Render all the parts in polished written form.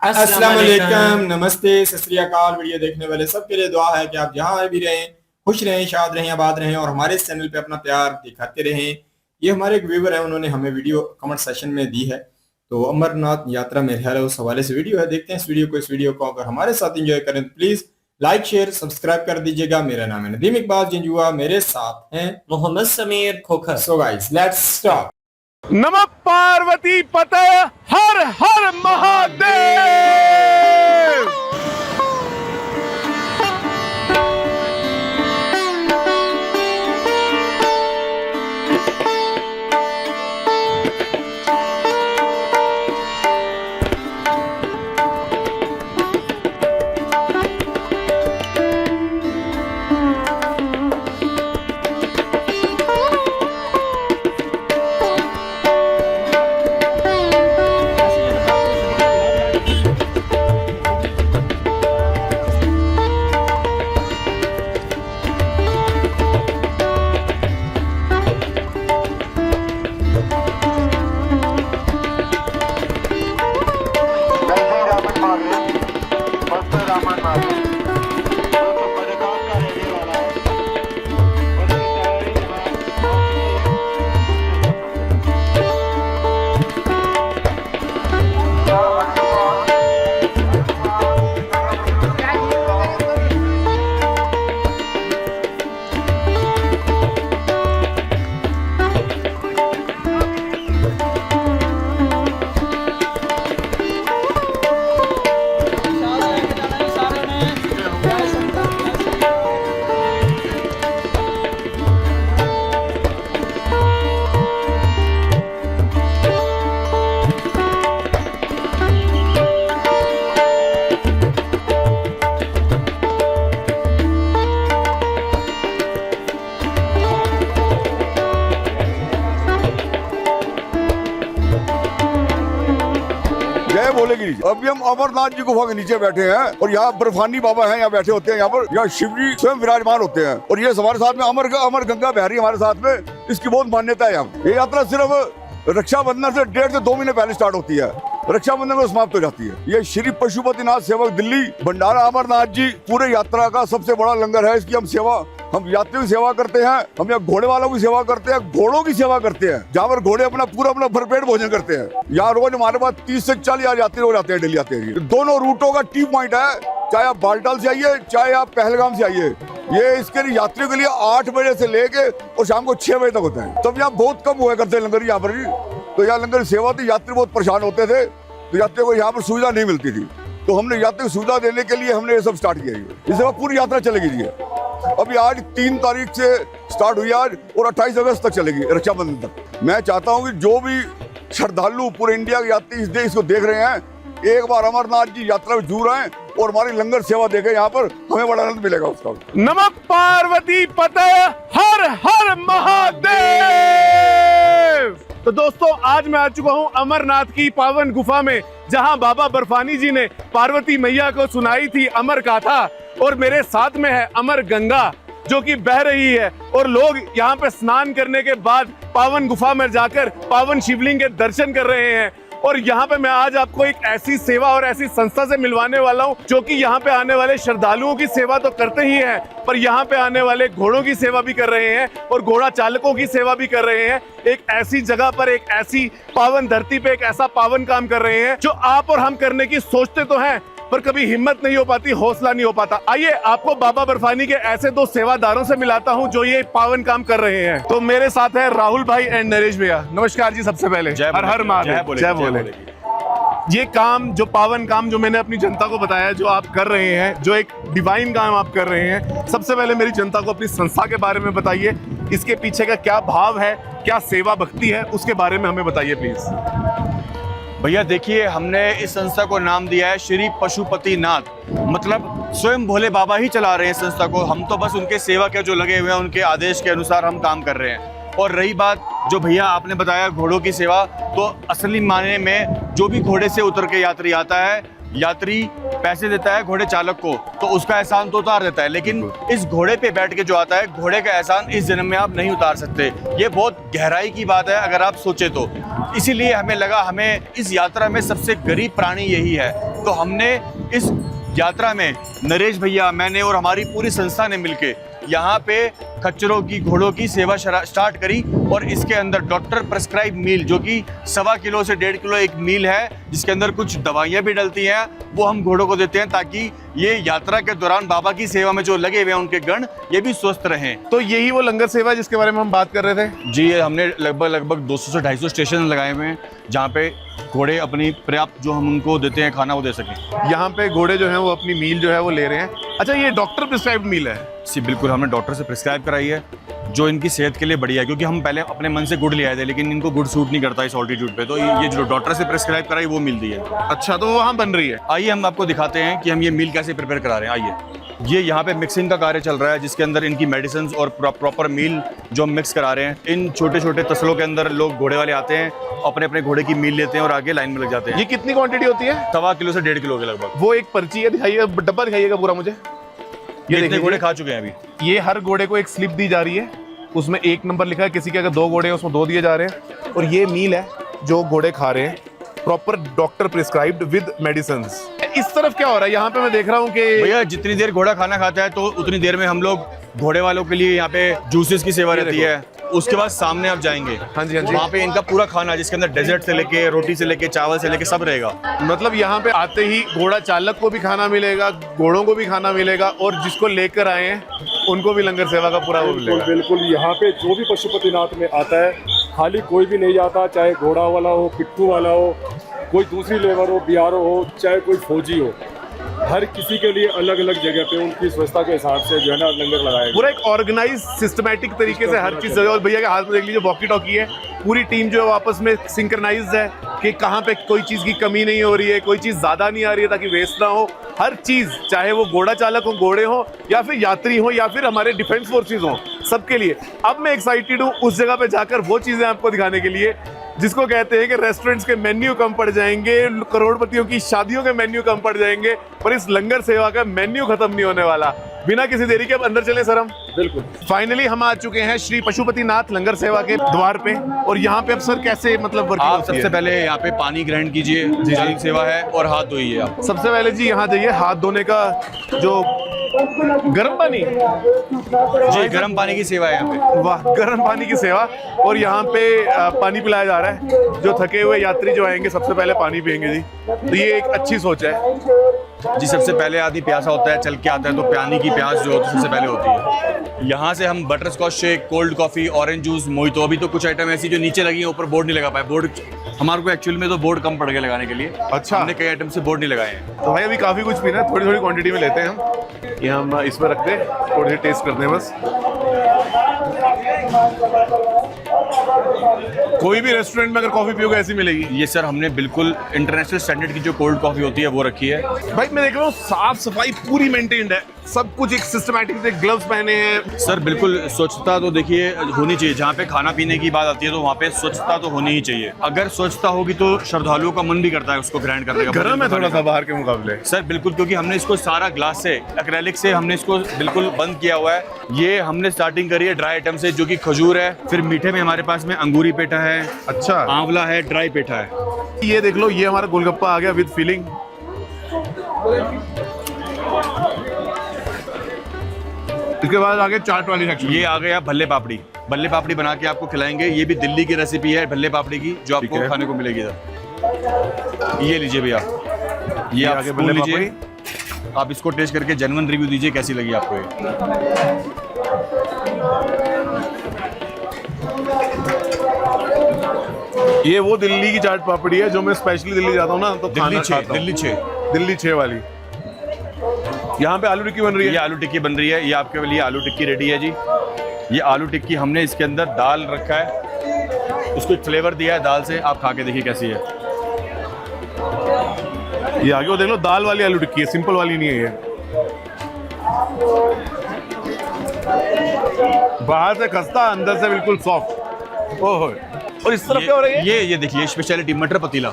अस्सलाम वालेकुम, नमस्ते, सत श्री अकाल। वीडियो देखने वाले सबके लिए दुआ है कि आप जहाँ भी रहें खुश रहें, शाद रहें, आबाद रहें और हमारे इस चैनल पे अपना प्यार दिखाते रहें। ये हमारे एक व्यूवर है, उन्होंने हमें वीडियो कमेंट सेशन में दी है। तो अमरनाथ यात्रा मेरे ख्याल है उस हवाले से वीडियो है। देखते हैं इस वीडियो को। इस वीडियो को अगर हमारे साथ एंजॉय करें तो प्लीज लाइक शेयर सब्सक्राइब कर दीजिएगा। मेरा नाम है नदीम इकबाल जंजुआ, मेरे साथ हैं Mohammad Sameer Khokhar. So guys let's start. नमः पार्वती पते हर हर महादेव। बोलेगी। अभी हम अमरनाथ जी गुफा के नीचे बैठे हैं और यहाँ बर्फानी बाबा हैं, यहाँ बैठे होते हैं। यहाँ पर यहाँ शिव जी स्वयं विराजमान होते हैं और ये हमारे साथ में अमर गंगा बह रही है हमारे साथ में। इसकी बहुत मान्यता है। यहाँ ये यात्रा सिर्फ रक्षाबंधन से 1.5 से 2 महीने पहले स्टार्ट होती है, रक्षाबंधन में समाप्त हो जाती है। ये श्री पशुपतिनाथ सेवक दिल्ली भंडारा अमरनाथ जी पूरे यात्रा का सबसे बड़ा लंगर है। इसकी हम यात्रियों की सेवा करते हैं। हम यहाँ घोड़े वालों की सेवा करते हैं, घोड़ों की सेवा करते हैं, जहाँ पर घोड़े अपना भरपेट भोजन करते हैं। यहाँ रोज हमारे पास 30 से 40 यात्री हो जाते हैं, डेली आते हैं। दोनों रूटों का टी पॉइंट है, चाहे आप बालटाल से आइए चाहे आप पहलगाम से आइए। ये इसके लिए यात्रियों के लिए 8 बजे से लेके और शाम को 6 बजे तक होता है। तब यहाँ बहुत कम हुआ करते हैं लंगर यहाँ पर। तो यहाँ लंगर सेवा थी, यात्री बहुत परेशान होते थे, तो यात्रियों को यहाँ पर सुविधा नहीं मिलती थी। तो हमने यात्री को सुविधा देने के लिए हमने ये सब स्टार्ट किया। इसके बाद पूरी यात्रा चलेगी। अभी आज 3 तारीख से स्टार्ट हुई आज और 28 अगस्त तक चलेगी, रक्षाबंधन तक। मैं चाहता हूँ कि जो भी श्रद्धालु पूरे इंडिया के यात्री इस देश को देख रहे हैं, एक बार अमरनाथ जी यात्रा में जुड़ आए और हमारी लंगर सेवा देखें। यहाँ पर हमें बड़ा आनंद मिलेगा उसका। नमः पार्वती पते हर हर महादेव। तो दोस्तों आज मैं आ चुका हूँ अमरनाथ की पावन गुफा में, जहाँ बाबा बर्फानी जी ने पार्वती मैया को सुनाई थी अमर गाथा। और मेरे साथ में है अमर गंगा जो कि बह रही है और लोग यहाँ पे स्नान करने के बाद पावन गुफा में जाकर पावन शिवलिंग के दर्शन कर रहे हैं। और यहाँ पे मैं आज आपको एक ऐसी सेवा और ऐसी संस्था से मिलवाने वाला हूँ जो कि यहाँ पे आने वाले श्रद्धालुओं की सेवा तो करते ही हैं, पर यहाँ पे आने वाले घोड़ों की सेवा भी कर रहे हैं और घोड़ा चालकों की सेवा भी कर रहे हैं। एक ऐसी जगह पर, एक ऐसी पावन धरती पे एक ऐसा पावन काम कर रहे हैं जो आप और हम करने की सोचते तो हैं, पर कभी हिम्मत नहीं हो पाती, हौसला नहीं हो पाता। आइए आपको बाबा बर्फानी के ऐसे 2 सेवादारों से मिलाता हूं जो ये पावन काम कर रहे हैं। तो मेरे साथ है राहुल भाई एंड नरेश भैया। नमस्कार जी। सबसे पहले हर हर महादेव, जय बोले। ये काम, जो पावन काम जो मैंने अपनी जनता को बताया, जो आप कर रहे हैं, जो एक डिवाइन काम आप कर रहे हैं, सबसे पहले मेरी जनता को अपनी संस्था के बारे में बताइए। इसके पीछे का क्या भाव है, क्या सेवा भक्ति है, उसके बारे में हमें बताइए प्लीज। भैया देखिए, हमने इस संस्था को नाम दिया है श्री पशुपतिनाथ, मतलब स्वयं भोले बाबा ही चला रहे हैं संस्था को। हम तो बस उनके सेवा के जो लगे हुए हैं, उनके आदेश के अनुसार हम काम कर रहे हैं। और रही बात जो भैया आपने बताया घोड़ों की सेवा, तो असली मायने में जो भी घोड़े से उतर के यात्री आता है यात्री पैसे देता है घोड़े चालक को तो उसका एहसान तो उतार देता है, लेकिन इस घोड़े पे बैठ के जो आता है घोड़े का एहसान इस जन्म में आप नहीं उतार सकते। ये बहुत गहराई की बात है अगर आप सोचे तो। इसीलिए हमें लगा हमें इस यात्रा में सबसे गरीब प्राणी यही है, तो हमने इस यात्रा में नरेश भैया, मैंने और हमारी पूरी संस्था ने मिलके यहाँ पे खच्चरों की, घोड़ों की सेवा स्टार्ट करी। और इसके अंदर डॉक्टर प्रेस्क्राइब मील, जो कि 1.25 किलो से 1.5 किलो एक मील है, जिसके अंदर कुछ दवाइयाँ भी डलती हैं, वो हम घोड़ों को देते हैं ताकि ये यात्रा के दौरान बाबा की सेवा में जो लगे हुए हैं उनके गण, ये भी स्वस्थ रहें। तो यही वो लंगर सेवा है जिसके बारे में हम बात कर रहे थे। जी, हमने लगभग 200 से 250 स्टेशन लगाए हुए हैं जहाँ पे घोड़े अपनी पर्याप्त जो हम उनको देते हैं खाना वो दे सकें। यहाँ पे घोड़े जो हैं वो अपनी मील जो है वो ले रहे हैं। अच्छा, ये डॉक्टर प्रिस्क्राइब्ड मील है? जी बिल्कुल, हमने डॉक्टर से प्रिस्क्राइब कराई है, जो इनकी सेहत के लिए बढ़िया है, क्योंकि हम पहले अपने मन से गुड़ ले आए थे लेकिन इनको गुड़ सूट नहीं करता इस ऑल्टीट्यूड पे, तो ये जो डॉक्टर से प्रिस्क्राइब कराई वो मील दी है। अच्छा, तो वो वहाँ बन रही है। आइए हम आपको दिखाते हैं कि हम ये मील कैसे प्रिपेयर करा रहे हैं। आइए, ये यहाँ पे मिक्सिंग का कार्य चल रहा है जिसके अंदर इनकी मेडिसिन और प्रॉपर मील जो हम मिक्स करा रहे हैं। इन छोटे छोटे तसलों के अंदर लोग घोड़े वाले आते हैं, अपने अपने घोड़े की मील लेते हैं और आगे लाइन में लग जाते हैं। ये कितनी क्वांटिटी होती है? 1.25 किलो से 1.5 किलो के लगभग। वो एक पर्ची है, दिखाइएगा, डब्बा दिखाइएगा पूरा मुझे। ये कितने घोड़े खा चुके हैं अभी? ये हर घोड़े को एक स्लिप दी जा रही है, उसमें 1 नंबर लिखा है, किसी के अगर 2 घोड़े हैं उसमें 2 दिए जा रहे हैं। और ये मील है जो घोड़े खा रहे हैं, proper doctor prescribed with medicine. इस तरफ क्या हो रहा है? यहाँ पे मैं देख रहा हूँ कि भैया जितनी देर घोड़ा खाना खाता है तो उतनी देर में हम लोग घोड़े वालों के लिए यहाँ पे जूसेस की सेवा रहती है। उसके बाद सामने आप जाएंगे, हाँ जी, हाँ जी, वहाँ पे इनका पूरा खाना जिसके अंदर डेजर्ट से लेके रोटी से लेके चावल से लेके सब रहेगा। मतलब यहाँ पे आते ही घोड़ा चालक को भी खाना मिलेगा, घोड़ों को भी खाना मिलेगा, और जिसको लेकर आए हैं उनको भी लंगर सेवा का पूरा वो मिलेगा। बिल्कुल, यहाँ पे जो भी पशुपतिनाथ में आता है, खाली कोई भी नहीं आता, चाहे घोड़ा वाला हो, पिट्ठू वाला हो, कोई दूसरी लेबर हो, बिहारो हो, चाहे कोई फौजी हो, हर किसी के लिए अलग अलग जगह पे उनकी स्वच्छता के हिसाब से जो है ना लंगर लगाया। पूरा एक ऑर्गेनाइज सिस्टमैटिक तरीके से हर चीज। और भैया के हाथ में देख लीजिए वॉकी टॉकी है, पूरी टीम जो है आपस में सिंक्रनाइज्ड है कि कहाँ पे कोई चीज की कमी नहीं हो रही है, कोई चीज ज्यादा नहीं आ रही है ताकि वेस्ट ना हो। हर चीज, चाहे वो घोड़ा चालक हो, घोड़े हो, या फिर यात्री हो, या फिर हमारे डिफेंस फोर्सेज हो, सबके लिए। अब मैं एक्साइटेड हूँ उस जगह पे जाकर वो चीजें आपको दिखाने के लिए जिसको कहते हैं कि रेस्टोरेंट्स के मेन्यू कम पड़ जाएंगे, करोड़पतियों की शादियों के मेन्यू कम पड़ जाएंगे, पर इस लंगर सेवा का मेन्यू खत्म नहीं होने वाला। बिना किसी देरी के अब अंदर चले सर हम। बिल्कुल, फाइनली हम आ चुके हैं श्री पशुपतिनाथ लंगर सेवा के द्वार पे। और यहाँ पे अब सर कैसे मतलब वर्किंग आप होती है? सबसे पहले यहाँ पे पानी ग्रहण कीजिए, जल सेवा है, और हाथ धोइए आप। सबसे पहले जी यहाँ जाइए, हाथ धोने का जो गर्म पानी, जी गर्म पानी की सेवा है यहाँ पे। वाह, गर्म पानी की सेवा। और यहाँ पे पानी पिलाया जा रहा है, जो थके हुए यात्री जो आएंगे सबसे पहले पानी पियेंगे जी। तो ये एक अच्छी सोच है जी। सबसे पहले आदमी प्यासा होता है, चल के आता है तो पानी की प्यास जो होती है सबसे पहले होती है। यहाँ से हम butterscotch shake, cold coffee, orange juice, mojito, अभी तो कुछ आइटम ऐसी जो नीचे लगी है, ऊपर बोर्ड नहीं लगा पाए। बोर्ड हमारे को एक्चुअल में तो बोर्ड कम पड़ गया लगाने के लिए। अच्छा, हमने कई आइटम से बोर्ड नहीं लगाए हैं। तो भाई अभी काफी कुछ पीना है, थोड़ी थोड़ी क्वांटिटी में लेते हैं हम। ये हम इसमें रखते हैं, थोड़ी सी टेस्ट करते हैं बस। कोई भी रेस्टोरेंट में अगर कॉफी पियोगे ऐसी मिलेगी? ये सर हमने बिल्कुल इंटरनेशनल स्टैंडर्ड की जो कोल्ड कॉफी होती है वो रखी है। भाई मैं देख रहा हूँ साफ सफाई पूरी मेंटेन्ड है, सब कुछ एक सिस्टमैटिक से, ग्लव्स पहने हैं सर। बिल्कुल स्वच्छता तो देखिए होनी चाहिए, जहाँ पे खाना पीने की बात आती है तो वहाँ पे स्वच्छता तो होनी ही चाहिए। अगर स्वच्छता होगी तो श्रद्धालुओं का मन भी करता है उसको ग्रहण करने का। गर्म है थोड़ा सा बाहर के मुकाबले सर बिल्कुल, क्योंकि हमने इसको सारा ग्लास से, एक्रेलिक से हमने इसको बिल्कुल बंद किया हुआ है। ये हमने स्टार्टिंग करी है ड्राई आइटम से, जो कि खजूर है, फिर मीठे में हमारे पास में अंगूरी पेठा है, अच्छा, आंवला है, ड्राई पेठा है। ये देख लो, ये हमारा गोलगप्पा आ गया विद फीलिंग। इसके बाद आगे चाट वाली सेक्शन। ये आ गया भल्ले पापड़ी। भल्ले पापड़ी बना के आपको खिलाएंगे। ये भी दिल्ली की रेसिपी है भल्ले पापड़ी की, जो आपको खाने को मिलेगी इधर। ये लीजिए भैया, ये आप आगे स्पून भल्ले लीजिए, आप इसको टेस्ट करके जेन्युइन रिव्यू दीजिए कैसी लगी आपको ये वो दिल्ली की चाट पापड़ी है जो मैं स्पेशली दिल्ली जाता हूँ ना तो खाना खाता हूँ। दिल्ली 6 वाली। यहाँ पे आलू टिक्की बन रही है। ये आलू टिक्की बन रही है, ये आपके लिए आलू टिक्की रेडी है जी। ये आलू टिक्की हमने इसके अंदर दाल रखा है, उसको एक फ्लेवर दिया है दाल से। आप खा के देखिए कैसी है। ये आगे वो देख लो, दाल वाली आलू टिक्की है, सिंपल वाली नहीं है ये। बाहर से खस्ता, अंदर से बिल्कुल सॉफ्ट। ओहो, और इस तरफ क्या हो रही है? ये देखिए स्पेशलिटी मटर पतीला।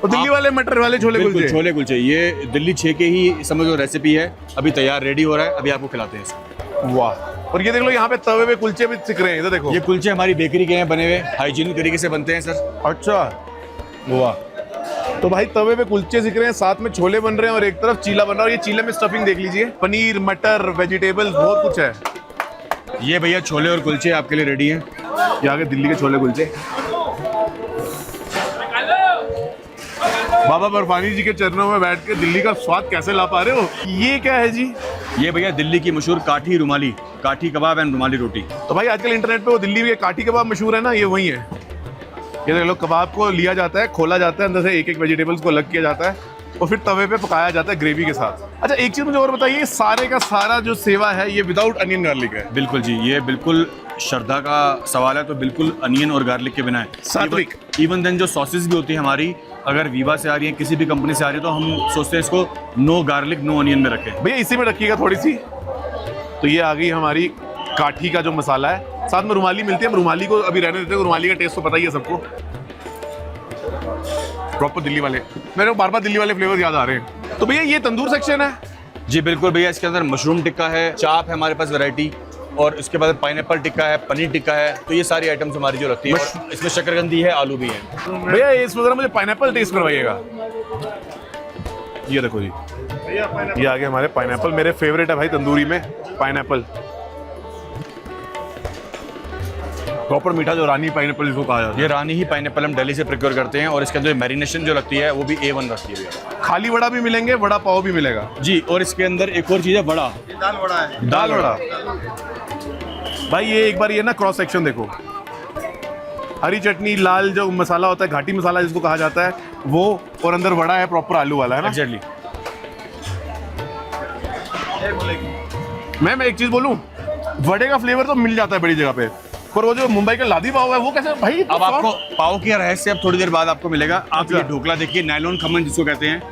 और दिल्ली वाले मटर वाले छोले बिल्कुल कुलचे। छोले कुलचे, ये दिल्ली 6 के ही समझो रेसिपी है, अभी तैयार रेडी हो रहा है, अभी आपको खिलाते हैं इसको। वाह। और ये देख लो यहाँ पे तवे पे कुलचे भी सिक रहे हैं, इधर देखो। ये कुलचे हमारी बेकरी के हैं बने हुए, हाइजीनिक तरीके से बनते हैं सर। अच्छा, वाह। तो भाई तवे पे कुलचे सिक रहे हैं, साथ में छोले बन रहे हैं और एक तरफ चीला बन रहा है। और ये चीले में स्टफिंग देख लीजिए, पनीर, मटर, वेजिटेबल्स, बहुत कुछ है। ये भैया छोले और कुलचे आपके लिए रेडी हैं। ये आगे दिल्ली के छोले कुलचे। बाबा बर्फानी जी के चरणों में बैठ के दिल्ली का स्वाद कैसे ला पा रहे हो? ये क्या है जी? ये भैया दिल्ली की मशहूर काठी रुमाली, काठी कबाब एंड रुमाली रोटी। तो भाई आजकल इंटरनेट पे वो दिल्ली के काठी कबाब मशहूर है ना, ये वही है। ये देख लो, कबाब को लिया जाता है, खोला जाता है, अंदर से एक एक वेजिटेबल्स को अलग किया जाता है और फिर तवे पे पकाया जाता है ग्रेवी के साथ। अच्छा, एक चीज मुझे और बताइए, सारे का सारा जो सेवा है ये विदाउट अनियन गार्लिक है? बिल्कुल जी, ये बिल्कुल श्रद्धा का सवाल है, तो बिल्कुल अनियन और गार्लिक के बिना है। सात्विक। इवन देन जो सॉसेस भी होती है हमारी, अगर वीवा से आ रही है, किसी भी कंपनी से आ रही है, तो हम सोचते हैं इसको नो गार्लिक नो अनियन में रखें। भैया इसी में रखिएगा थोड़ी सी। तो ये आ गई हमारी काठी का जो मसाला है, साथ में रुमाली मिलती है। हम रुमाली को अभी रहने देते हैं, रुमाली का टेस्ट तो पता ही है सबको, प्रॉपर दिल्ली वाले। मेरे को बार बार दिल्ली वाले फ्लेवर याद आ रहे हैं। तो भैया ये तंदूर सेक्शन है? जी बिल्कुल भैया, इसके अंदर मशरूम टिक्का है, चाप है हमारे पास वैरायटी, और इसके बाद पाइनएप्पल टिक्का है, पनीर टिक्का है। तो ये सारी आइटम्स हमारी जो रखती है, और इसमें शकरकंदी है, आलू भी है। भैया इसमें जरा मुझे पाइनएप्पल टेस्ट करवाइएगा। ये देखो जी, ये आगे हमारे पाइनएप्पल, मेरे फेवरेट है भाई तंदूरी में पाइनएप्पल। प्रॉपर मीठा जो रानी पाइनएप्पल जिसको कहा जाता है। ये रानी ही पाइनएप्पल हम दिल्ली से प्रोक्योर करते हैं, और इसके अंदर मैरिनेशन जो लगती है वो भी A1 रखती है भैया। खाली वड़ा भी मिलेंगे, वड़ा पाव भी मिलेगा जी, और इसके अंदर एक और चीज़ है, वड़ा, दाल वड़ा। भाई ये एक बार ये ना क्रॉस सेक्शन देखो, हरी चटनी, लाल जो मसाला होता है, घाटी मसाला जिसको कहा जाता है वो, और अंदर वड़ा है प्रॉपर आलू वाला, है ना? एग्जैक्टली। मैं एक चीज बोलूं, वड़े का फ्लेवर तो मिल जाता है बड़ी जगह पे, पर वो जो मुंबई का लादी पाव है वो कैसे भाई? अब आपको पाव की रहस्य अब थोड़ी देर बाद आपको मिलेगा। आप ये ढोकला देखिए, नायलॉन खमन जिसको कहते हैं,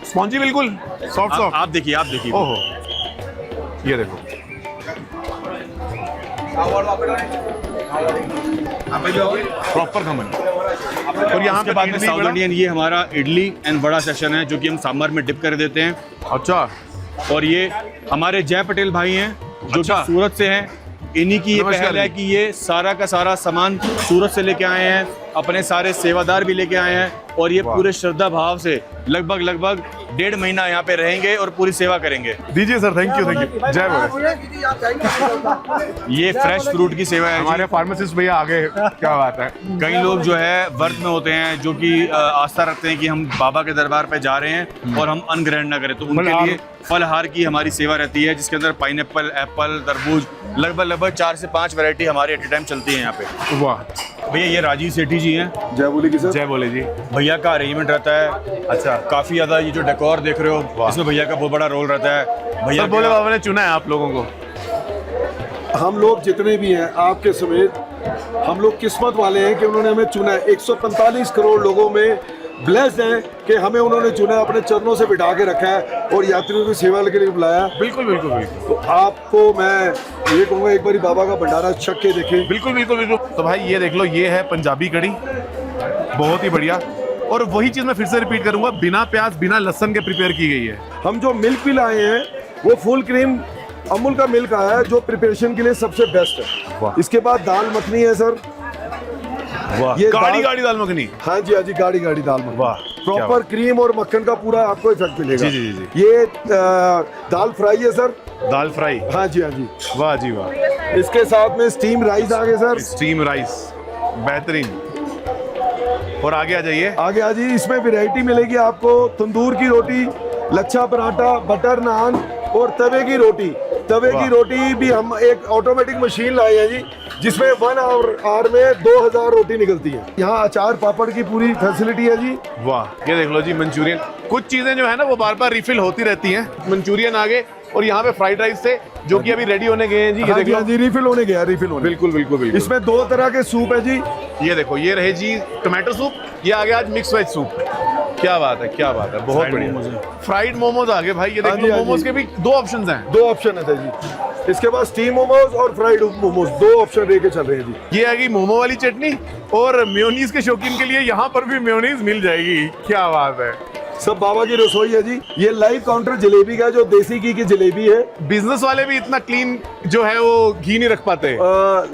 स्पॉन्जी बिल्कुल सॉफ्ट सॉफ्ट। आप देखिए, आप देखिए। ओहो, ये देखो, प्रॉपर खमन। और यहाँ पे बाद में इडली साउथ वड़ा? इंडियन, ये हमारा इडली एंड वड़ा सेक्शन है, जो कि हम सांभर में डिप कर देते हैं। अच्छा, और ये हमारे जय पटेल भाई हैं, जो अच्छा। कि सूरत से हैं। इन्हीं की ये नमस्कार पहल है जी। कि ये सारा का सारा सामान सूरत से लेके आए हैं, अपने सारे सेवादार भी लेके आए हैं, और ये वाह। पूरे श्रद्धा भाव से लगभग 1.5 महीना यहाँ पे रहेंगे और पूरी सेवा करेंगे। दीजिए सर, थैंक यू जय बोले। ये फ्रेश फ्रूट की सेवा है। हमारे फार्मासिस्ट भैया आगे, क्या बात है। कई लोग जो है व्रत में होते हैं, जो कि आस्था रखते हैं कि हम बाबा के दरबार पे जा रहे हैं और हम अन्न ग्रहण ना करें, तो उनके लिए फलहार की हमारी सेवा रहती है, जिसके अंदर पाइनएप्पल, एप्पल, तरबूज, लगभग 4 से 5 वैरायटी हमारी एट ए टाइम चलती है यहाँ पे। वाह, भैया ये राजीव सेठी जी हैं, जय बोले की सर। जय बोले जी। भैया का अरेंजमेंट रहता है। अच्छा, काफी ज्यादा ये जो डेकोर देख रहे हो, इसमें भैया का बहुत बड़ा रोल रहता है। भैया सर बोले बाबा ने चुना है आप लोगों को? हम लोग जितने भी हैं आपके समेत, हम लोग किस्मत वाले हैं कि उन्होंने हमें चुना है। 145 करोड़ लोगों में ब्लेस्ड हैं कि हमें उन्होंने चुना है, अपने चरणों से बिठा के रखा है और यात्रियों की सेवा के लिए बुलाया। बिल्कुल बिल्कुल बिल्कुल। तो आपको मैं ये कहूँगा, एक बारी बाबा का भंडारा छक के देखें। बिल्कुल बिल्कुल बिल्कुल। तो भाई ये देख लो, ये है पंजाबी कड़ी, बहुत ही बढ़िया। और वही चीज मैं फिर से रिपीट करूंगा, बिना प्याज बिना लहसुन के प्रिपेयर की गई है। हम जो मिल्क भी लाए हैं वो फुल क्रीम अमूल का मिल्क आया है, जो प्रिपरेशन के लिए सबसे बेस्ट है। वाह। इसके बाद दाल मखनी है सर, वाह, ये गाड़ी दाल- गाड़ी दाल मखनी। हाँ जी, हाँ जी, गाड़ी गाड़ी दाल मखनी। वाह, प्रॉपर क्रीम और मक्खन का पूरा आपको इफेक्ट मिलेगा। जी, जी, जी। ये दाल फ्राई है सर। दाल फ्राई, हाँ जी, हाँ जी। वाह जी वाह। इसके साथ में स्टीम राइस आ गए सर। स्टीम राइस, बेहतरीन। और आगे आ जाइए। आगे आ जी, इसमें वैरायटी मिलेगी आपको, तंदूर की रोटी, लच्छा पराठा, बटर नान और तवे की रोटी। तवे वाह। की रोटी भी हम एक ऑटोमेटिक मशीन लाए हैं जी, जिसमें 1 आवर में 2000 रोटी निकलती है। यहाँ अचार पापड़ की पूरी फैसिलिटी है जी। वाह, ये देख लो जी, मंचूरियन। कुछ चीजें जो है ना वो बार बार रिफिल होती रहती हैं। मंचूरियन आगे, और यहाँ पे फ्राइड राइस थे जो कि अभी रेडी होने गए हैं जी। ये हाँ देख जी, लो, हाँ जी, रिफिल होने गया, रिफिल होने। बिल्कुल बिल्कुल बिल्कुल। इसमें 2 तरह के सूप है जी। ये देखो, ये रहे जी टोमेटो सूप, ये आ गया आज मिक्स वेज सूप। क्या बात है, क्या बात है, बहुत Fried मोमोज बढ़िया। है। फ्राइड मोमोज आ गए भाई, ये हाँ देख जी, लो, हाँ मोमोज जी। के भी 2 ऑप्शंस हैं। 2 ऑप्शन है सर जी। इसके बाद स्टीम मोमोज और फ्राइड मोमोज, 2 ऑप्शन लेके चल रहे हैं जी। ये आ गई मोमो वाली चटनी, और मेयोनीज के शौकीन के लिए यहाँ पर भी मेयोनीज मिल जाएगी। क्या बात है, सब बाबा की रसोई है जी। ये लाइव काउंटर जलेबी का, जो देसी घी की जलेबी है। बिजनेस वाले भी इतना क्लीन जो है वो घी नहीं रख पाते।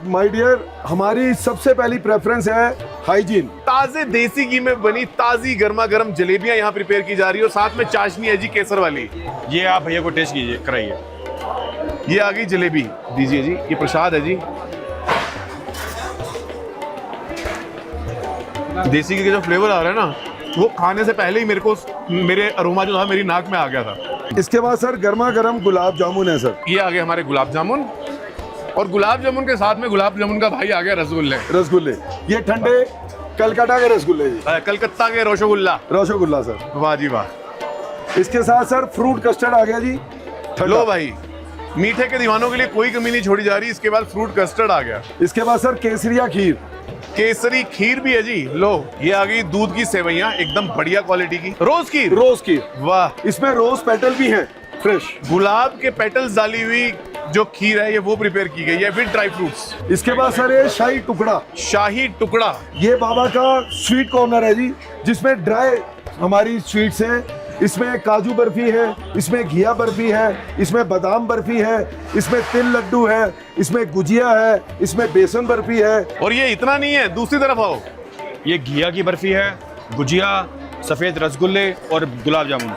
माय डियर, हमारी सबसे पहली प्रेफरेंस है हाइजीन। ताजे देसी घी में बनी ताजी गर्मा गर्म जलेबियां यहाँ प्रिपेयर की जा रही है, और साथ में चाशनी है जी केसर वाली। ये आप भैया को टेस्ट कीजिए, कराइए। ये आ गई जलेबी, दीजिए जी, ये प्रसाद है जी। देसी घी का जो फ्लेवर आ रहा है ना, वो खाने से पहले ही मेरे अरोमा जो था मेरी नाक में आ गया था। इसके बाद सर गर्मा गर्म गुलाब जामुन है सर। ये आ गए हमारे गुलाब जामुन, और गुलाब जामुन के साथ में गुलाब जामुन का भाई आ गया रसगुल्ले। रसगुल्ले, ये ठंडे कलकत्ता के रसगुल्ले जी, कलकत्ता के रसगुल्ला। रसगुल्ला सर। वाह जी वाह। इसके साथ सर फ्रूट कस्टर्ड आ गया जी। लो भाई, मीठे के दीवानों के लिए कोई कमी नहीं छोड़ी जा रही। इसके बाद फ्रूट कस्टर्ड आ गया। इसके बाद सर केसरिया खीर। केसरी खीर भी है जी। लो, ये आ गई दूध की सेवइयां, एकदम बढ़िया क्वालिटी की। रोज खीर, रोज खीर, वाह। इसमें रोज पेटल भी है फ्रेश। गुलाब के पेटल्स डाली हुई जो खीर है, ये वो प्रिपेयर की गई है विद ड्राई फ्रूट्स। इसके बाद सर ये शाही टुकड़ा। शाही टुकड़ा, ये बाबा का स्वीट कॉर्नर है जी, जिसमें ड्राई हमारी स्वीट्स हैं। इसमें काजू बर्फी है, इसमें घिया बर्फी है, इसमें बादाम बर्फी है, इसमें तिल लड्डू है, इसमें गुजिया है, इसमें बेसन बर्फी है। और ये इतना नहीं है, दूसरी तरफ आओ। ये घिया की बर्फी है, गुजिया, सफेद रसगुल्ले और गुलाब जामुन।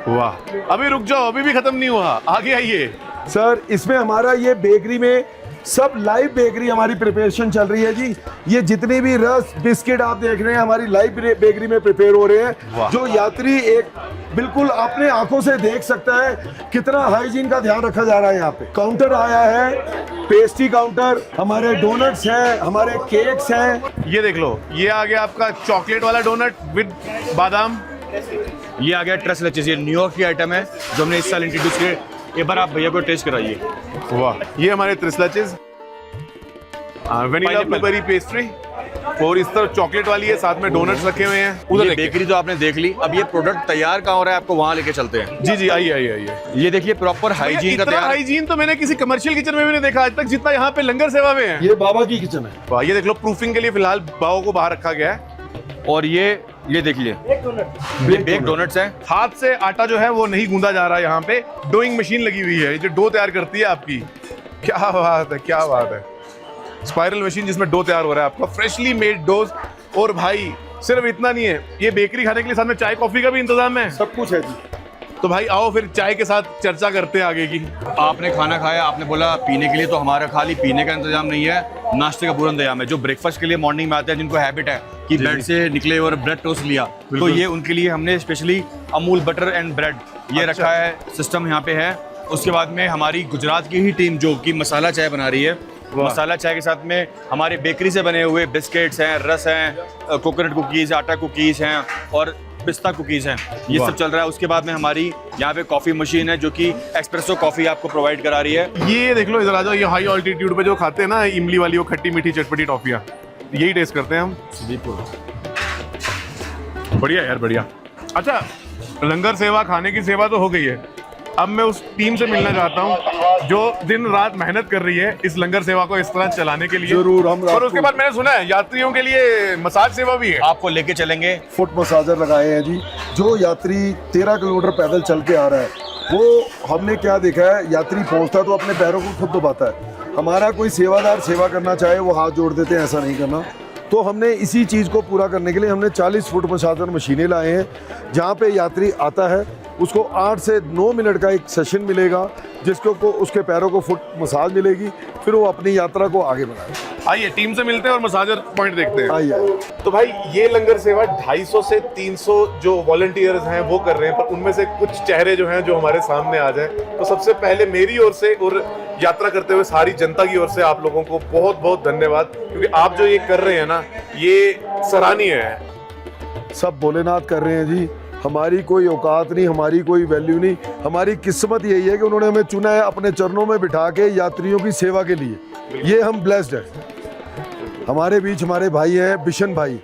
वाह, अभी रुक जाओ, अभी भी खत्म नहीं हुआ, आगे आइए। सर इसमें हमारा ये बेकरी में सब लाइव बेकरी हमारी प्रिपरेशन चल रही है जी। ये जितनी भी रस बिस्किट आप देख रहे हैं हमारी लाइव बेकरी में प्रिपेयर हो रहे हैं, जो यात्री एक बिल्कुल अपने आंखों से देख सकता है कितना हाइजीन का ध्यान रखा जा रहा है। यहाँ पे काउंटर आया है, पेस्ट्री काउंटर, हमारे डोनट्स हैं, हमारे केक्स हैं। ये देख लो, ये आ गया आपका चॉकलेट वाला डोनट विद बादाम। ये आ गया ट्रस्ट लचीज, ये न्यूयॉर्क की आइटम है जो हमने इस साल इंट्रोड्यूस किया। एक बार आप भैया को टेस्ट कराइए। वाह, ये हमारे त्रिस्लचेस, वेनिला Pineapple। ब्लूबेरी पेस्ट्री, और इस तरफ चॉकलेट वाली है, साथ में डोनट्स रखे हुए हैं। उधर ये देखिए। बेकरी तो आपने देख ली, अब ये प्रोडक्ट तैयार कहाँ हो रहा है आपको वहाँ लेके चलते हैं। जी जी, आइए आइए आइए। ये देखिए प्रॉपर हाइजीन का इतना तैयार। हाइजीन तो मैंने किसी कमर्शियल किचन में भी नहीं देखा आज तक, जितना यहाँ पे लंगर सेवा में है। ये बाबा की किचन है। वाह, ये देख लो, प्रूफिंग के लिए फिलहाल बाव को बाहर रखा गया है। और ये देखिए बेक डोनट्स हैं। हाथ से आटा जो है वो नहीं गूंदा जा रहा है, यहाँ पे डोइंग मशीन लगी हुई है जो डो तैयार करती है आपकी। क्या बात है, क्या बात है। स्पाइरल मशीन जिसमें डो तैयार हो रहा है आपका, फ्रेशली मेड डोज। और भाई सिर्फ इतना नहीं है, ये बेकरी खाने के लिए साथ में चाय कॉफी का भी इंतजाम है। सब कुछ है जी। तो भाई आओ फिर चाय के साथ चर्चा करते हैं आगे की। आपने खाना खाया, आपने बोला पीने के लिए, तो हमारा खाली पीने का इंतजाम नहीं है, नाश्ते का पूरा इंतजाम है। जो ब्रेकफास्ट के लिए मॉर्निंग में आते हैं, जिनको हैबिट है कि बेड से निकले और ब्रेड टोस्ट लिया, तो ये उनके लिए हमने specially Amul butter and bread ये रखा है, सिस्टम यहाँ पे है। उसके बाद में हमारी गुजरात की ही टीम जो कि मसाला चाय बना रही है, मसाला चाय के साथ में हमारे बेकरी से बने हुए बिस्किट्स हैं, रस हैं, कोकोनट कुकीज़, आटा कुकीज़ हैं और पिस्ता कुकीज़ हैं, ये सब चल रहा है। उसके बाद में हमारी यहाँ पे कॉफ़ी मशीन है जो कि एक्सप्रेसो कॉफ़ी आपको प्रोवाइड करा रही है। ये देख लो, इधर आ जाओ। ये हाई ऑल्टीट्यूड पे जो खाते हैं ना इमली वाली वो खट्टी मीठी चटपटी टॉफियाँ, यही टेस्ट करते हैं हम। बढ़िया यार, बढ़िया। अच्छा, लंगर सेवा, खाने की सेवा तो हो गई है, अब मैं उस टीम से मिलना चाहता हूँ जो दिन रात मेहनत कर रही है इस लंगर सेवा को इस तरह चलाने के लिए। जरूर, हम और उसके बाद मैंने सुना है यात्रियों के लिए मसाज सेवा भी है। आपको लेके चलेंगे। फुट मसाजर लगाए हैं जी। जो यात्री 13 किलोमीटर पैदल चल के आ रहा है, वो हमने क्या देखा है, यात्री पहुंचता है तो अपने पैरों को खुद दबाता है। हमारा कोई सेवादार सेवा करना चाहे वो हाथ जोड़ देते हैं, ऐसा नहीं करना। तो हमने इसी चीज़ को पूरा करने के लिए हमने 40 फुट मसाजर मशीनें लाए हैं, जहाँ पे यात्री आता है उसको 8 से 9 मिनट का एक सेशन मिलेगा, जिसको उसके पैरों को फुट मसाज मिलेगी, फिर वो अपनी यात्रा को आगे बढ़ाए। आइए टीम से मिलते हैं और मसाजर पॉइंट देखते हैं। आइए। तो भाई ये लंगर सेवा 250 से 300 जो वॉलंटियर्स हैं वो कर रहे हैं, पर उनमें से कुछ चेहरे जो हैं जो हमारे सामने आ जाएं। तो सबसे पहले मेरी ओर से और यात्रा करते हुए सारी जनता की ओर से आप लोगों को बहुत बहुत धन्यवाद, क्योंकि आप जो ये कर रहे हैं ना, ये सराहनीय है। सब भोलेनाथ कर रहे हैं जी। हमारी कोई औकात नहीं, हमारी कोई वैल्यू नहीं, हमारी किस्मत यही है कि उन्होंने हमें चुना है अपने चरणों में बिठा के यात्रियों की सेवा के लिए। ये हम ब्लेस्ड हैं। हमारे बीच हमारे भाई हैं बिशन भाई,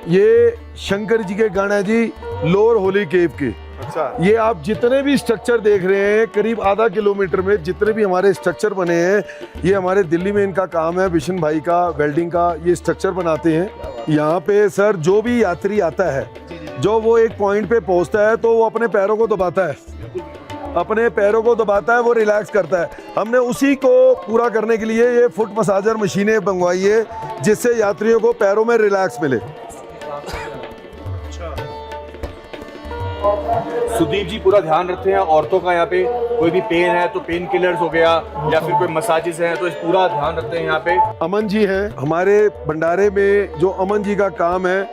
ये शंकर जी के गण है जी, लोअर होली केव के। अच्छा, ये आप जितने भी स्ट्रक्चर देख रहे हैं करीब आधा किलोमीटर में जितने भी हमारे स्ट्रक्चर बने हैं, ये हमारे दिल्ली में इनका काम है। बिशन भाई का वेल्डिंग का ये स्ट्रक्चर बनाते हैं। यहाँ पे सर जो भी यात्री आता है, जो वो एक पॉइंट पे पहुँचता है तो वो अपने पैरों को दबाता है, अपने पैरों को दबाता है, वो रिलैक्स करता है। हमने उसी को पूरा करने के लिए ये फुट मसाजर मशीनें मंगवाई है, जिससे यात्रियों को पैरों में रिलैक्स मिले। सुदीप जी पूरा ध्यान रखते हैं औरतों का। यहाँ पे कोई भी पेन है तो पेन किलर्स हो गया या फिर कोई मसाजेस हैं तो इस पूरा ध्यान रखते हैं यहाँ पे। अमन जी हैं हमारे भंडारे में, जो अमन जी का काम है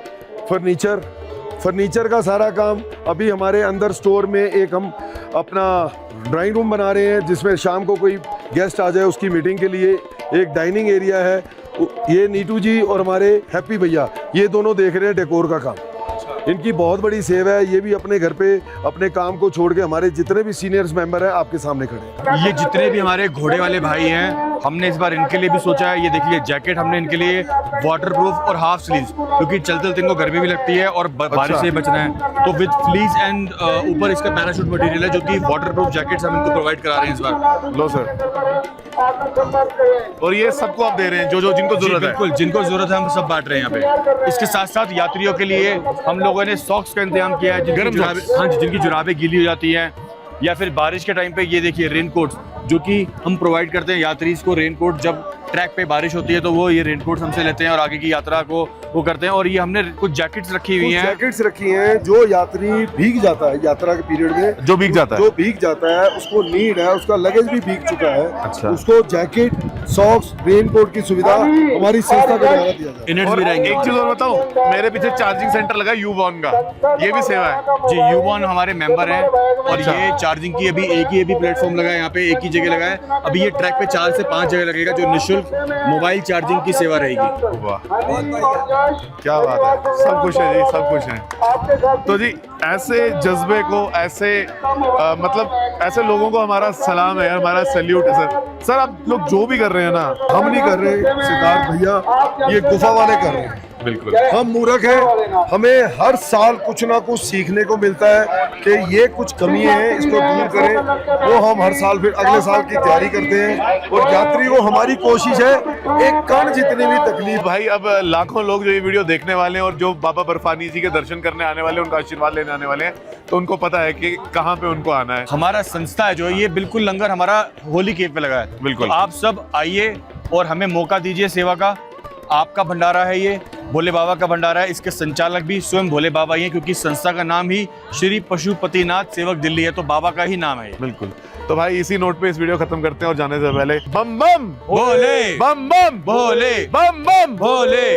फर्नीचर का सारा काम। अभी हमारे अंदर स्टोर में एक हम अपना ड्राइंग रूम बना रहे हैं, जिसमें शाम को कोई गेस्ट आ जाए उसकी मीटिंग के लिए एक डाइनिंग एरिया है। ये नीटू जी और हमारे हैप्पी भैया ये दोनों देख रहे हैं डेकोर का काम। इनकी बहुत बड़ी सेवा है। ये भी अपने घर पे अपने काम को छोड़ के हमारे जितने भी सीनियर्स मेंबर हैं आपके सामने खड़े हैं। ये जितने भी हमारे घोड़े वाले भाई हैं, हमने इस बार इनके लिए भी सोचा है। ये देखिए जैकेट हमने इनके लिए वाटरप्रूफ और हाफ स्लीव्स, क्योंकि चलते चलते इनको गर्मी भी लगती है और बारिश से बचना है, तो विद फ्लीज एंड ऊपर इसका पैराशूट मटेरियल है जो कि वाटरप्रूफ जैकेट्स हम इनको प्रोवाइड करा रहे हैं इस बार। लो सर, और ये सबको आप दे रहे हैं जो जिनको जरूरत है? बिल्कुल, जिनको जरूरत है हम सब बांट रहे हैं यहाँ पे। इसके साथ साथ यात्रियों के लिए हम लोगों ने सॉक्स का इंतजाम किया है, जिनकी जुराबें गीली हो जाती हैं, या फिर बारिश के टाइम पे ये देखिए रेनकोट्स जो कि हम प्रोवाइड करते हैं यात्री को। रेनकोट जब ट्रैक पे बारिश होती है तो वो ये रेनकोट हमसे लेते हैं और आगे की यात्रा को वो करते हैं। और ये हमने कुछ जैकेट्स रखी हुई हैं, जैकेट्स रखी हैं जो यात्री भीग जाता है यात्रा के पीरियड में, जो भीग जाता है उसको नीड है, उसका लगेज भी भीग चुका है। अच्छा। उसको जैकेट, सॉक्स, रेनकोट की सुविधा हमारी संस्था के द्वारा दिया जाता है। इनर्ट्स और भी रहेंगे। एक चीज और बताऊं, मेरे पीछे चार्जिंग सेंटर लगा यूबॉन का, ये भी सेवा है जी। यूबॉन हमारे मेंबर हैं और ये चार्जिंग की अभी एक ही प्लेटफॉर्म लगा है, यहाँ पे एक ही जगह लगा है। अभी ये ट्रैक पे 4 से 5 जगह लगेगा जो निःशुल्क मोबाइल चार्जिंग की सेवा रहेगी। वाह, क्या बात है, सब कुछ है जी, सब कुछ है। तो जी ऐसे जज्बे को, ऐसे मतलब ऐसे लोगों को हमारा सलाम है, हमारा सैल्यूट है सर। सर आप लोग जो भी कर रहे हैं ना, हम नहीं कर रहे सिद्धार्थ भैया, ये गुफा वाले कर रहे हैं। बिल्कुल हम मूर्ख हैं, हमें हर साल कुछ ना कुछ सीखने को मिलता है कि ये कुछ कमी है, इसको दूर करें। वो हम हर साल फिर अगले साल की तैयारी करते हैं और यात्री को हमारी कोशिश है एक कण जितनी भी तकलीफ। भाई अब लाखों लोग जो ये वीडियो देखने वाले हैं और जो बाबा बर्फानी जी के दर्शन करने आने वाले हैं, उनका आशीर्वाद लेने आने वाले हैं, तो उनको पता है कि कहाँ पे उनको आना है। हमारा संस्था है जो ये बिल्कुल लंगर हमारा होली केव पे लगा है। बिल्कुल। तो आप सब आइए और हमें मौका दीजिए सेवा का। आपका भंडारा है, ये भोले बाबा का भंडारा है। इसके संचालक भी स्वयं भोले बाबा ही हैं, क्योंकि संस्था का नाम ही श्री पशुपतिनाथ सेवक दिल्ली है, तो बाबा का ही नाम है ये। बिल्कुल। तो भाई इसी नोट पे इस वीडियो खत्म करते हैं और जाने से पहले बम बम भोले, बम बम भोले, बम बम भोले।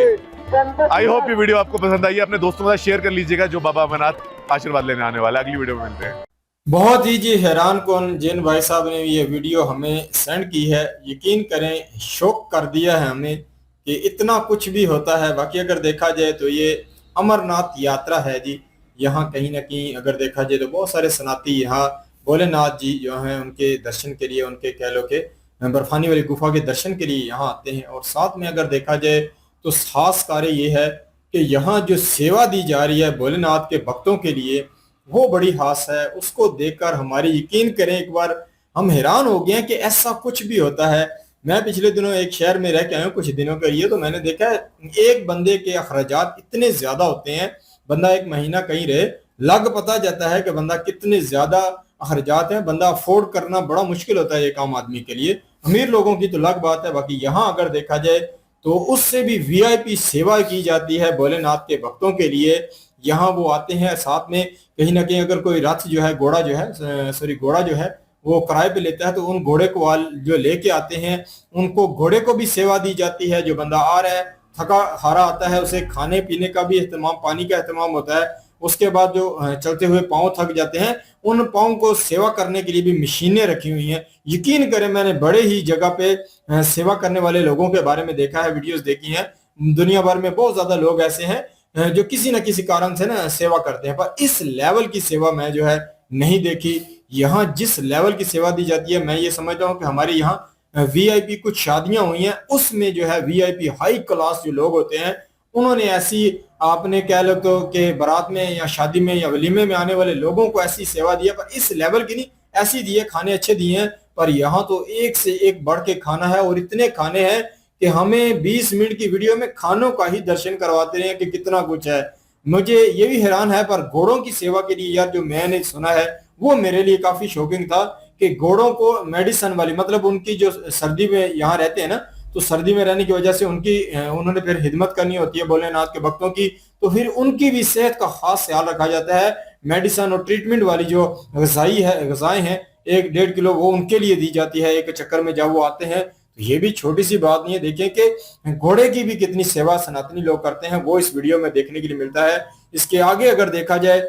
आई होप ये वीडियो आपको पसंद आई है। अपने दोस्तों के साथ शेयर कर लीजिएगा जो बाबा अमरनाथ आशीर्वाद लेने आने वाला है। अगली वीडियो में मिलते हैं। बहुत ही जी हैरान कौन जैन भाई साहब ने ये वीडियो हमें सेंड की है। यकीन करें शौक कर दिया है हमें कि इतना कुछ भी होता है। बाकी अगर देखा जाए तो ये अमरनाथ यात्रा है जी। यहाँ कहीं ना कहीं अगर देखा जाए तो बहुत सारे सनाती यहाँ भोलेनाथ जी जो हैं उनके दर्शन के लिए, उनके कह लो के बर्फानी वाली गुफा के दर्शन के लिए यहाँ आते हैं। और साथ में अगर देखा जाए तो खास कार्य ये है कि यहाँ जो सेवा दी जा रही है भोलेनाथ के भक्तों के लिए वो बड़ी खास है। उसको देखकर हमारी यकीन करें एक बार हम हैरान हो गए हैं कि ऐसा कुछ भी होता है। मैं पिछले दिनों एक शहर में रह के आया हूँ कुछ दिनों के लिए, तो मैंने देखा है एक बंदे के अखराजात इतने ज्यादा होते हैं। बंदा एक महीना कहीं रहे लग पता जाता है कि बंदा कितने ज्यादा अखराजात हैं। बंदा अफोर्ड करना बड़ा मुश्किल होता है एक आम आदमी के लिए। अमीर लोगों की तो अलग बात है। बाकी यहाँ अगर देखा जाए तो उससे भी वीआईपी सेवा की जाती है भोलेनाथ के भक्तों के लिए। यहाँ वो आते हैं, साथ में कहीं ना कहीं अगर कोई रथ जो है, घोड़ा जो है, सॉरी घोड़ा जो है वो किराए पे लेता है, तो उन घोड़े को जो लेके आते हैं उनको घोड़े को भी सेवा दी जाती है। जो बंदा आ रहा है थका हारा आता है उसे खाने पीने का भी एहतमाम, पानी का एहतमाम होता है। उसके बाद जो चलते हुए पाँव थक जाते हैं उन पाँव को सेवा करने के लिए भी मशीनें रखी हुई हैं। यकीन करें मैंने बड़े ही जगह पे सेवा करने वाले लोगों के बारे में देखा है, वीडियोस देखी हैं। दुनिया भर में बहुत ज्यादा लोग ऐसे हैं जो किसी न किसी कारण से ना सेवा करते हैं, पर इस लेवल की सेवा मैं जो है नहीं देखी। यहाँ जिस लेवल की सेवा दी जाती है मैं ये समझता हूँ कि हमारे यहाँ वीआईपी कुछ शादियां हुई हैं उसमें जो है वीआईपी हाई क्लास जो लोग होते हैं उन्होंने ऐसी आपने कह लो तो कि बारात में या शादी में या वलीमे में आने वाले लोगों को ऐसी सेवा दी है, पर इस लेवल की नहीं, ऐसी दी है, खाने अच्छे दिए हैं, पर यहाँ तो एक से एक बढ़ के खाना है, और इतने खाने हैं कि हमें 20 मिनट की वीडियो में खानों का ही दर्शन करवाते रहे हैं कि कितना कुछ है। मुझे ये भी हैरान है, पर घोड़ों की सेवा के लिए यार जो मैंने सुना है वो मेरे लिए काफी शॉकिंग था कि घोड़ों को मेडिसिन वाली, मतलब उनकी जो सर्दी में यहाँ रहते हैं ना, तो सर्दी में रहने की वजह से उन्होंने फिर हिदमत करनी होती है भोलेनाथ के भक्तों की, तो फिर उनकी भी सेहत का खास ख्याल रखा जाता है। मेडिसिन और ट्रीटमेंट वाली जो गजाएं हैं 1-1.5 किलो वो उनके लिए दी जाती है एक चक्कर में जब वो आते हैं। तो ये भी छोटी सी बात नहीं है। देखें कि घोड़े की भी कितनी सेवा सनातनी लोग करते हैं, वो इस वीडियो में देखने के लिए मिलता है। इसके आगे अगर देखा जाए,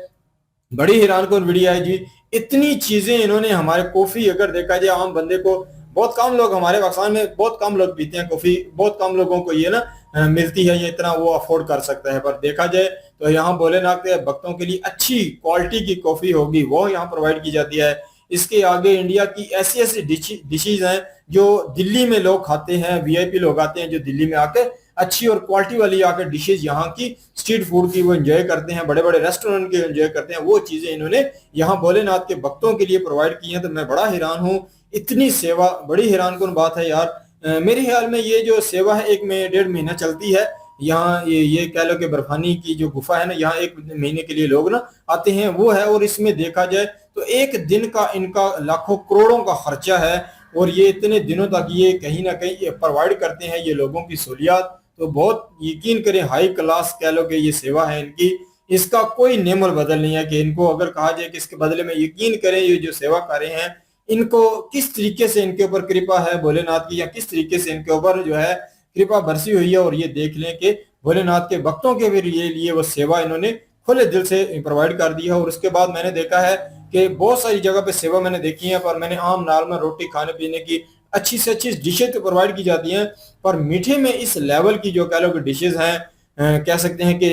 बड़ी हैरानकुन वीडियो है जी, इतनी चीजें इन्होंने हमारे कॉफी अगर देखा जाए आम बंदे को, बहुत कम लोग हमारे पाकिस्तान में बहुत कम लोग पीते हैं कॉफी, बहुत कम लोगों को ये ना मिलती है, ये इतना वो अफोर्ड कर सकता है। पर देखा जाए तो यहाँ भोलेनाथ के भक्तों के लिए अच्छी क्वालिटी की कॉफी होगी वो यहाँ प्रोवाइड की जाती है। इसके आगे इंडिया की ऐसी ऐसी डिशेज हैं जो दिल्ली में लोग खाते हैं, वीआईपी लोग आते हैं जो दिल्ली में आके अच्छी और क्वालिटी वाली आकर डिशेज यहाँ की स्ट्रीट फूड की वो एंजॉय करते हैं, बड़े बड़े रेस्टोरेंट के एंजॉय करते हैं, वो चीजें इन्होंने यहाँ भोलेनाथ के भक्तों के लिए प्रोवाइड की हैं। तो मैं बड़ा हैरान हूँ, इतनी सेवा, बड़ी हैरानकुन बात है यार। मेरे ख्याल में ये जो सेवा है 1-1.5 महीना चलती है। यहाँ ये कह लो कि बर्फानी की जो गुफा है ना, यहाँ 1 महीने के लिए लोग ना आते हैं वो है, और इसमें देखा जाए तो एक दिन का इनका लाखों करोड़ों का खर्चा है, और ये इतने दिनों तक ये कहीं ना कहीं प्रोवाइड करते हैं ये लोगों की सहूलियात। तो बहुत यकीन करें हाई क्लास कह लो कि ये सेवा है इनकी, इसका कोई नेमल बदल नहीं है कि इनको अगर कहा जाए कि इसके बदले में यकीन करें ये जो सेवा कर रहे हैं, इनको किस तरीके से इनके ऊपर कृपा है भोलेनाथ की, या किस तरीके से इनके ऊपर जो है कृपा बरसी हुई है। और ये देख लें कि भोलेनाथ के भक्तों के भी लिए वो सेवा इन्होंने खुले दिल से प्रोवाइड कर दी है। और उसके बाद मैंने देखा है कि बहुत सारी जगह पे सेवा मैंने देखी है, पर मैंने आम नॉर्मल रोटी खाने पीने की अच्छी से अच्छी डिशेज तो प्रोवाइड की जाती हैं, पर मीठे में इस लेवल की जो कह लो कि डिशेज हैं, कह सकते हैं कि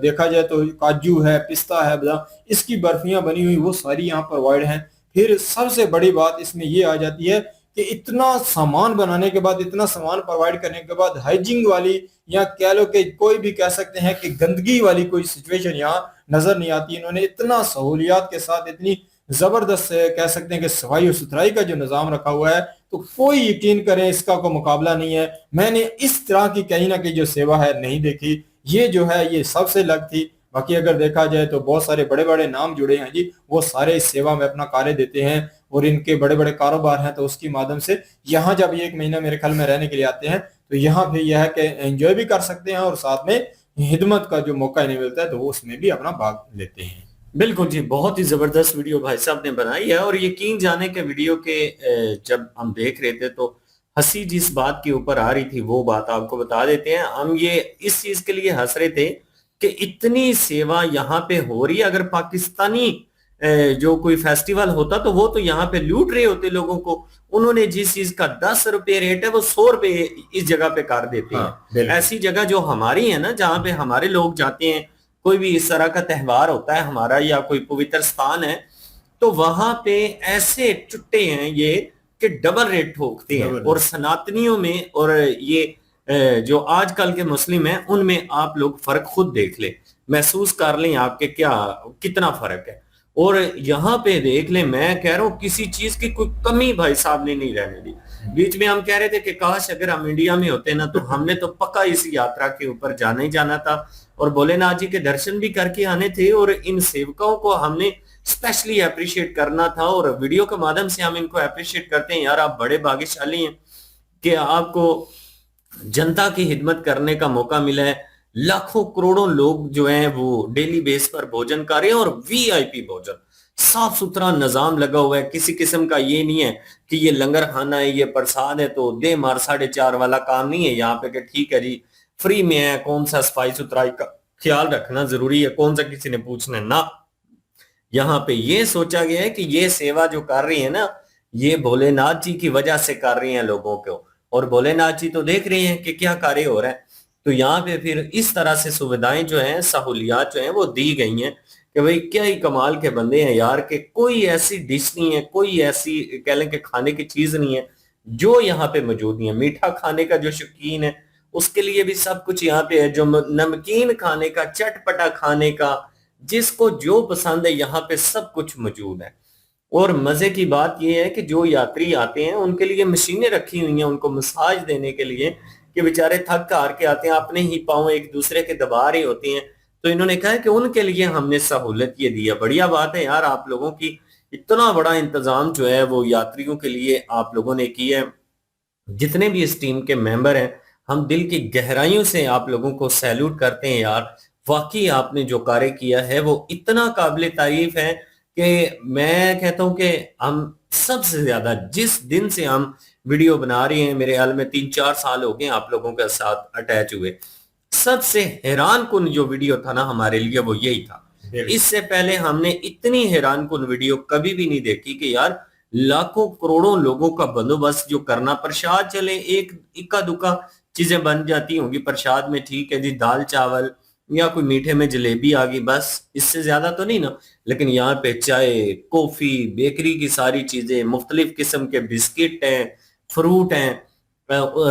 देखा जाए तो काजू है, पिस्ता है, बादाम, इसकी बर्फियां बनी हुई वो सारी यहाँ प्रोवाइड हैं। फिर सबसे बड़ी बात इसमें ये आ जाती है कि इतना सामान बनाने के बाद, इतना सामान प्रोवाइड करने के बाद हाइजीन वाली, या कह लो कि कोई भी कह सकते हैं कि गंदगी वाली कोई सिचुएशन यहाँ नजर नहीं आती। इन्होंने इतना सहूलियात के साथ इतनी जबरदस्त कह सकते हैं कि सफाई और सुथराई का जो निजाम रखा हुआ है, तो कोई यकीन करें इसका कोई मुकाबला नहीं है। मैंने इस तरह की कहीं ना कहीं जो सेवा है नहीं देखी, ये जो है ये सबसे अलग थी। बाकी अगर देखा जाए तो बहुत सारे बड़े बड़े नाम जुड़े हैं जी, वो सारे इस सेवा में अपना कार्य देते हैं, और इनके बड़े बड़े कारोबार हैं, तो उसकी माध्यम से यहाँ जब ये 1 महीना मेरे ख्याल में रहने के लिए आते हैं, तो यहाँ भी यह है कि एंजॉय भी कर सकते हैं, और साथ में हिदमत का जो मौका इन्हें मिलता है तो वो उसमें भी अपना भाग लेते हैं। बिल्कुल जी, बहुत ही जबरदस्त वीडियो भाई साहब ने बनाई है। और यकीन जाने के वीडियो के जब हम देख रहे थे तो हंसी जिस बात के ऊपर आ रही थी वो बात आपको बता देते हैं। हम ये इस चीज के लिए हंस रहे थे कि इतनी सेवा यहाँ पे हो रही है। अगर पाकिस्तानी जो कोई फेस्टिवल होता तो वो तो यहाँ पे लूट रहे होते लोगों को। उन्होंने जिस चीज का 10 रुपए रेट है वो 100 रुपए इस जगह पे कर देते हैं। ऐसी जगह जो हमारी है ना, जहाँ पे हमारे लोग जाते हैं, कोई भी इस तरह का त्यौहार होता है हमारा या कोई पवित्र स्थान है, तो वहां पे ऐसे चुट्टे हैं ये कि डबल रेट ठोकते हैं। और सनातनियों में और ये जो आजकल के मुस्लिम हैं उनमें आप लोग फर्क खुद देख ले, महसूस कर लें आपके कितना फर्क है। और यहाँ पे देख ले, मैं कह रहा हूँ किसी चीज की कोई कमी भाई साहब ने नहीं रहने दी। बीच में हम कह रहे थे कि काश अगर हम इंडिया में होते ना तो हमने तो पक्का इस यात्रा के ऊपर जाना ही जाना था और भोलेनाथ जी के दर्शन भी करके आने थे। और इन सेवकों को हमने स्पेशली अप्रिशिएट करना था, और वीडियो के माध्यम से हम इनको अप्रिशिएट करते हैं। यार आप बड़े भाग्यशाली हैं कि आपको जनता की खिदमत करने का मौका मिला है। लाखों करोड़ों लोग जो हैं वो डेली बेस पर भोजन कर रहे हैं, और वीआईपी भोजन, साफ सुथरा निजाम लगा हुआ है। किसी किस्म का ये नहीं है कि ये लंगर खाना है, ये प्रसाद है तो दे मार 4.5 वाला काम नहीं है यहाँ पे कि ठीक है जी फ्री में है। कौन सा सफाई सुथराई का ख्याल रखना जरूरी है, कौन सा किसी ने पूछना है ना। यहाँ पे ये सोचा गया है कि ये सेवा जो कर रही है ना, ये भोलेनाथ जी की वजह से कर रही है लोगों को, और भोलेनाथ जी तो देख रहे हैं कि क्या कार्य हो रहा है। तो यहाँ पे फिर इस तरह से सुविधाएं जो हैं, सहूलियात जो हैं वो दी गई हैं कि भाई क्या ही कमाल के बंदे हैं यार, कि कोई ऐसी डिश नहीं है, कोई ऐसी कह लें कि खाने की चीज नहीं है जो यहाँ पे मौजूद नहीं है। मीठा खाने का जो शौकीन है उसके लिए भी सब कुछ यहाँ पे है, जो नमकीन खाने का, चटपटा खाने का, जिसको जो पसंद है यहाँ पे सब कुछ मौजूद है। और मजे की बात यह है कि जो यात्री आते हैं उनके लिए मशीनें रखी हुई हैं उनको मसाज देने के लिए, कि बेचारे थक हार के आते हैं, अपने ही पाँव एक दूसरे के दबा रहे होते हैं, तो इन्होंने कहा है कि उनके लिए हमने सहूलत ये दी है। बढ़िया बात है यार, आप लोगों की इतना बड़ा इंतजाम जो है वो यात्रियों के लिए आप लोगों ने किया है। जितने भी इस टीम के मेंबर हैं, हम दिल की गहराइयों से आप लोगों को सैल्यूट करते हैं यार। वाकई आपने जो कार्य किया है वो इतना काबिल तारीफ है कि मैं कहता हूं कि हम सबसे ज्यादा जिस दिन से हम वीडियो बना रहे हैं, मेरे ख्याल में 3-4 साल हो गए आप लोगों के साथ अटैच हुए, सबसे हैरान कुन जो वीडियो था ना हमारे लिए वो यही था। इससे पहले हमने इतनी हैरान कुन वीडियो कभी भी नहीं देखी कि यार लाखों करोड़ों लोगों का बंदोबस्त जो करना, प्रसाद चले एक इक्का दुक्का चीजें बन जाती होंगी प्रसाद में, ठीक है जी, दाल चावल या कोई मीठे में जलेबी आ गई, बस इससे ज्यादा तो नहीं ना। लेकिन यहाँ पे चाय, कॉफी, बेकरी की सारी चीजें, मुख्तलिफ किस्म के बिस्किट हैं, फ्रूट हैं,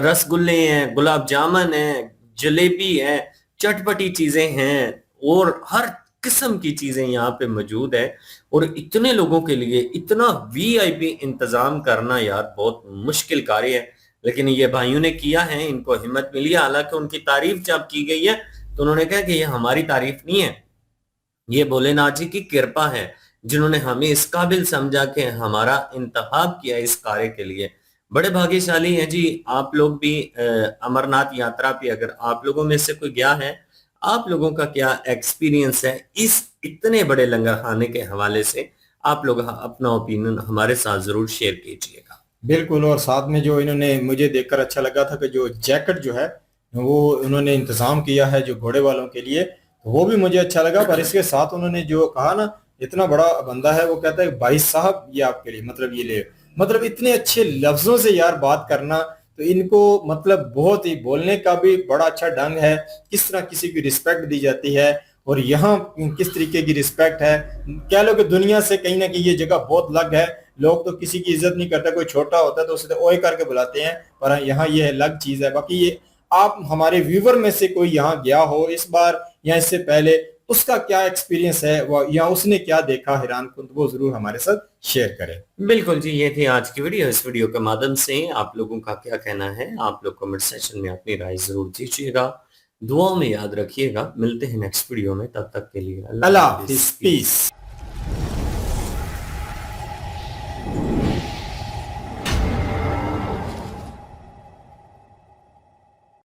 रसगुल्ले हैं, गुलाब जामुन है, जलेबी है, चटपटी चीजें हैं और हर किस्म की चीजें यहाँ पे मौजूद है। और इतने लोगों के लिए इतना वीआईपी इंतजाम करना यार बहुत मुश्किल कार्य है, लेकिन ये भाइयों ने किया है, इनको हिम्मत मिली है। हालांकि उनकी तारीफ जब की गई है तो उन्होंने कहा कि ये हमारी तारीफ नहीं है, ये भोलेनाथ जी की कृपा है जिन्होंने हमें इस काबिल समझा कि हमारा इंतखाब किया इस कार्य के लिए। बड़े भाग्यशाली हैं जी आप लोग भी। अमरनाथ यात्रा पे अगर आप लोगों में से कोई गया है, आप लोगों का क्या एक्सपीरियंस है इस इतने बड़े लंगर खाने के हवाले से, आप लोग अपना ओपिनियन हमारे साथ जरूर शेयर कीजिएगा। बिल्कुल। और साथ में जो इन्होंने मुझे देखकर अच्छा लगा था कि जो जैकेट जो है वो उन्होंने इंतजाम किया है जो घोड़े वालों के लिए, वो भी मुझे अच्छा लगा। पर इसके साथ उन्होंने जो कहा ना, इतना बड़ा बंदा है, वो कहता है भाई साहब ये आपके लिए, मतलब ये ले, मतलब इतने अच्छे लफ्जों से यार बात करना, तो इनको मतलब बहुत ही बोलने का भी बड़ा अच्छा ढंग है, किस तरह किसी की रिस्पेक्ट दी जाती है और यहाँ किस तरीके की रिस्पेक्ट है। कह लो कि दुनिया से कहीं ना कहीं ये जगह बहुत अलग है। लोग तो किसी की इज्जत नहीं करते, कोई छोटा होता है तो उसे तो ओए करके बुलाते हैं, पर यहाँ ये अलग चीज है। बाकी ये आप हमारे व्यूवर में से कोई यहाँ गया हो इस बार या इससे पहले, उसका क्या एक्सपीरियंस है वो या उसने क्या देखा हैरान कुन, वो जरूर हमारे साथ शेयर करें। बिल्कुल जी, ये थी आज की वीडियो। इस वीडियो के माध्यम से आप लोगों का क्या कहना है, आप लोग कमेंट सेक्शन में अपनी राय जरूर दीजिएगा। दुआओं में याद रखिएगा। मिलते हैं नेक्स्ट वीडियो में, तब तक के लिए अल्लाह हाफिज़, पीस।